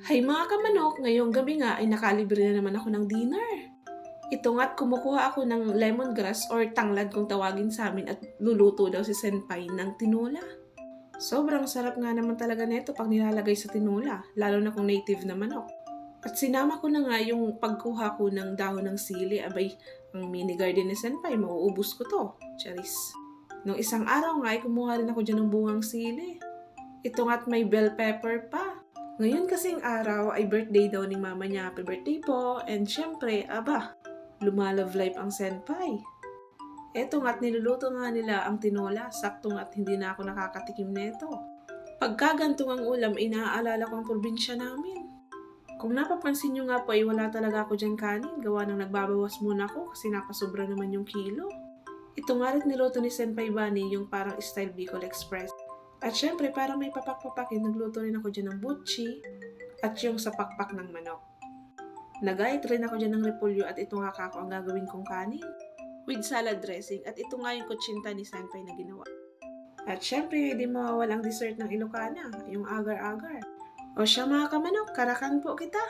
Hay mga kamanok, ngayong gabi nga ay nakalibre na naman ako ng dinner. Ito nga't kumukuha ako ng lemongrass or tanglad kung tawagin sa amin at luluto daw si Senpai ng tinola. Sobrang sarap nga naman talaga nito pag nilalagay sa tinola, lalo na kung native na manok. At sinama ko na nga yung pagkuha ko ng dahon ng sili, abay, ang mini garden ni Senpai, mauubos ko to. Charis. Nung isang araw nga ay kumuha rin ako dyan ng bungang sili. Ito nga't may bell pepper pa. Ngayon kasing araw ay birthday daw ni mama niya. Happy birthday po. And syempre, aba, lumalove life ang senpai. Eto nga't niluluto nga nila ang tinola. Sakto nga't hindi na ako nakakatikim neto. Pagka gantong ang ulam, inaalala ko ang probinsya namin. Kung napapansin nyo nga po ay wala talaga ako dyan kanin. Gawa nang nagbabawas muna ako kasi napasobra naman yung kilo. Ito nga rin niluto ni Senpai Bani yung parang style Bicol Express. At syempre, para may papak-papakin, nagluto rin ako dyan ng butchi at yung sa pakpak ng manok. Nagayat rin ako dyan ng repolyo at ito nga kako ang gagawin kong kanin with salad dressing at ito nga yung kutsinta ni Senpai na ginawa. At syempre, di mawawala ang dessert ng Ilocana, yung agar-agar. O siya mga kamanok, karakan po kita!